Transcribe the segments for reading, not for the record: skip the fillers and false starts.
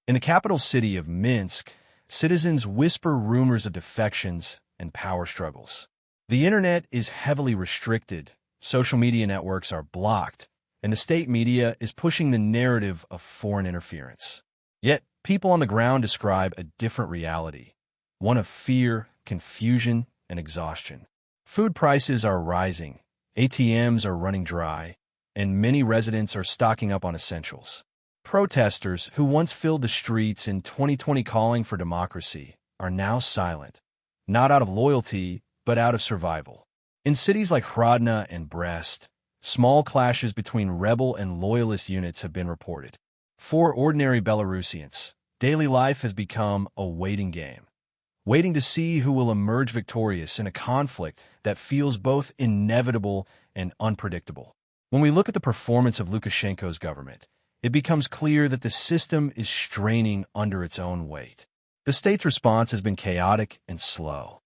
In the capital city of Minsk, citizens whisper rumors of defections and power struggles. The internet is heavily restricted, social media networks are blocked, and the state media is pushing the narrative of foreign interference. Yet, people on the ground describe a different reality, one of fear, confusion, and exhaustion. Food prices are rising, ATMs are running dry, and many residents are stocking up on essentials. Protesters who once filled the streets in 2020 calling for democracy are now silent, not out of loyalty, but out of survival. In cities like Hrodna and Brest, small clashes between rebel and loyalist units have been reported. For ordinary Belarusians, daily life has become a waiting game, waiting to see who will emerge victorious in a conflict that feels both inevitable and unpredictable. When we look at the performance of Lukashenko's government, it becomes clear that the system is straining under its own weight. The state's response has been chaotic and slow.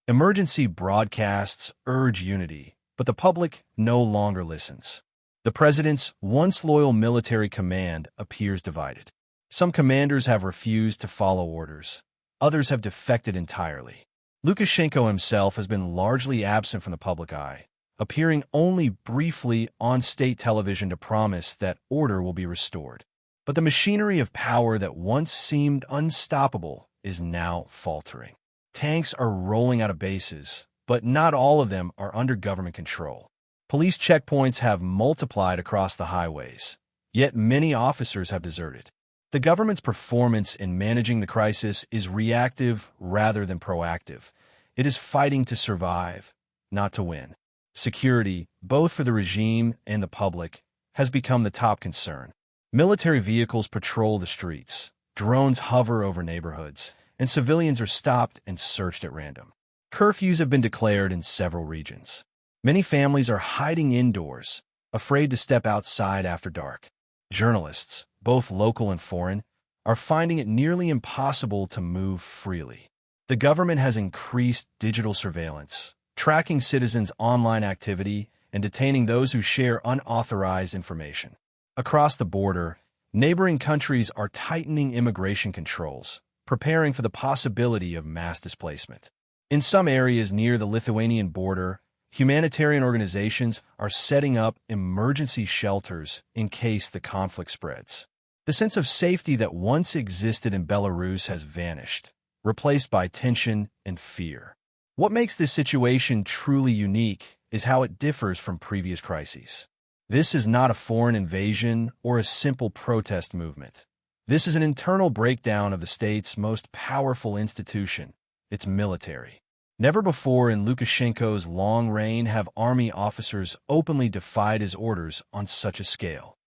Emergency broadcasts urge unity, but the public no longer listens. The president's once loyal military command appears divided. Some commanders have refused to follow orders. Others have defected entirely. Lukashenko himself has been largely absent from the public eye, appearing only briefly on state television to promise that order will be restored. But the machinery of power that once seemed unstoppable is now faltering. Tanks are rolling out of bases, but not all of them are under government control. Police checkpoints have multiplied across the highways, yet many officers have deserted. The government's performance in managing the crisis is reactive rather than proactive. It is fighting to survive, not to win. Security, both for the regime and the public, has become the top concern. Military vehicles patrol the streets, drones hover over neighborhoods, and civilians are stopped and searched at random. Curfews have been declared in several regions. Many families are hiding indoors, afraid to step outside after dark. Journalists, both local and foreign, are finding it nearly impossible to move freely. The government has increased digital surveillance, tracking citizens' online activity and detaining those who share unauthorized information. Across the border, neighboring countries are tightening immigration controls, preparing for the possibility of mass displacement. In some areas near the Lithuanian border, humanitarian organizations are setting up emergency shelters in case the conflict spreads. The sense of safety that once existed in Belarus has vanished, replaced by tension and fear. What makes this situation truly unique is how it differs from previous crises. This is not a foreign invasion or a simple protest movement. This is an internal breakdown of the state's most powerful institution, its military. Never before in Lukashenko's long reign have army officers openly defied his orders on such a scale.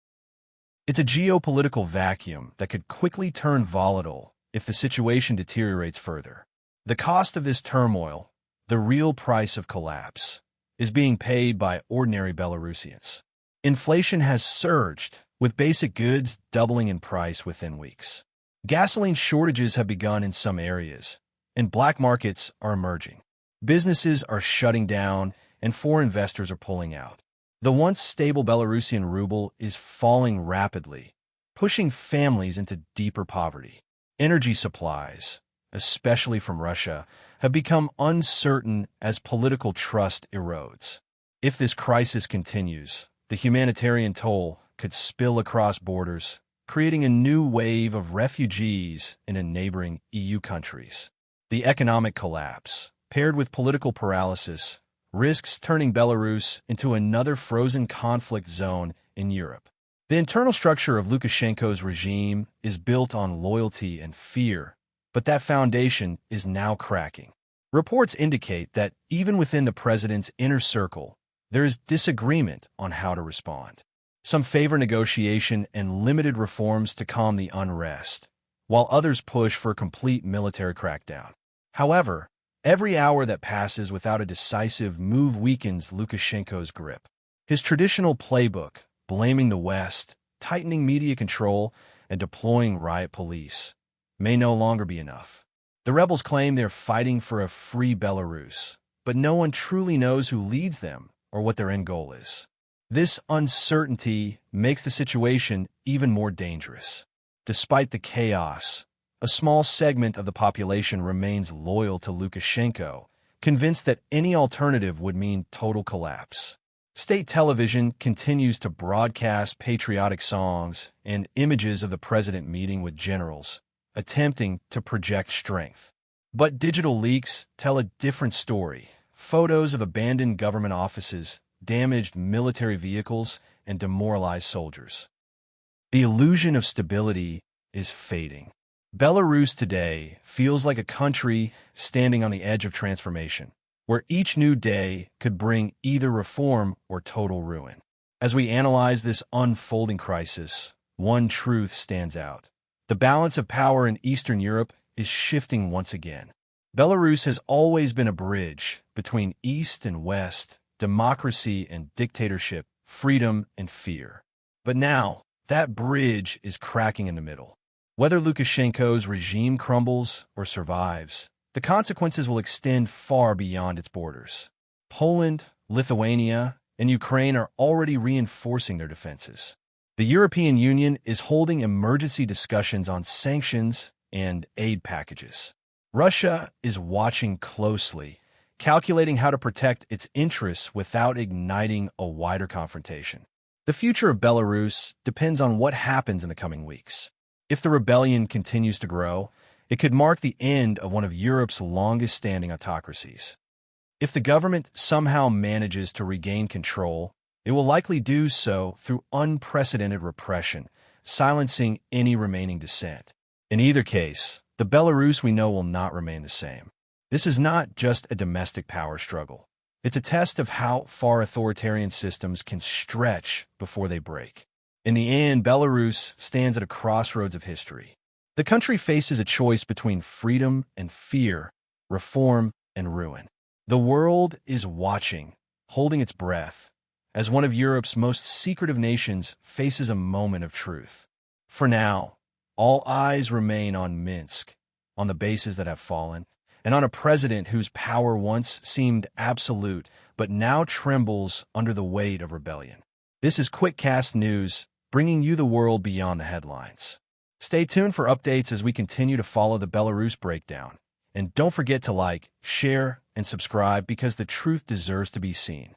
It's a geopolitical vacuum that could quickly turn volatile if the situation deteriorates further. The cost of this turmoil, the real price of collapse, is being paid by ordinary Belarusians. Inflation has surged, with basic goods doubling in price within weeks. Gasoline shortages have begun in some areas, and black markets are emerging. Businesses are shutting down, and foreign investors are pulling out. The once stable Belarusian ruble is falling rapidly, pushing families into deeper poverty. Energy supplies, especially from Russia, have become uncertain as political trust erodes. If this crisis continues, the humanitarian toll could spill across borders, creating a new wave of refugees in neighboring EU countries. The economic collapse, paired with political paralysis, risks turning Belarus into another frozen conflict zone in Europe. The internal structure of Lukashenko's regime is built on loyalty and fear, but that foundation is now cracking. Reports indicate that even within the president's inner circle, there is disagreement on how to respond. Some favor negotiation and limited reforms to calm the unrest, while others push for a complete military crackdown. However, every hour that passes without a decisive move weakens Lukashenko's grip. His traditional playbook, blaming the West, tightening media control, and deploying riot police, may no longer be enough. The rebels claim they're fighting for a free Belarus, but no one truly knows who leads them or what their end goal is. This uncertainty makes the situation even more dangerous. Despite the chaos, a small segment of the population remains loyal to Lukashenko, convinced that any alternative would mean total collapse. State television continues to broadcast patriotic songs and images of the president meeting with generals, attempting to project strength. But digital leaks tell a different story. Photos of abandoned government offices, damaged military vehicles, and demoralized soldiers. The illusion of stability is fading. Belarus today feels like a country standing on the edge of transformation, where each new day could bring either reform or total ruin. As we analyze this unfolding crisis, one truth stands out. The balance of power in Eastern Europe is shifting once again. Belarus has always been a bridge between East and West, democracy and dictatorship, freedom and fear. But now, that bridge is cracking in the middle. Whether Lukashenko's regime crumbles or survives, the consequences will extend far beyond its borders. Poland, Lithuania, and Ukraine are already reinforcing their defenses. The European Union is holding emergency discussions on sanctions and aid packages. Russia is watching closely, calculating how to protect its interests without igniting a wider confrontation. The future of Belarus depends on what happens in the coming weeks. If the rebellion continues to grow, it could mark the end of one of Europe's longest-standing autocracies. If the government somehow manages to regain control, it will likely do so through unprecedented repression, silencing any remaining dissent. In either case, the Belarus we know will not remain the same. This is not just a domestic power struggle. It's a test of how far authoritarian systems can stretch before they break. In the end, Belarus stands at a crossroads of history. The country faces a choice between freedom and fear, reform and ruin. The world is watching, holding its breath, as one of Europe's most secretive nations faces a moment of truth. For now, all eyes remain on Minsk, on the bases that have fallen, and on a president whose power once seemed absolute but now trembles under the weight of rebellion. This is QuickCast News, bringing you the world beyond the headlines. Stay tuned for updates as we continue to follow the Belarus breakdown. And don't forget to like, share, and subscribe because the truth deserves to be seen.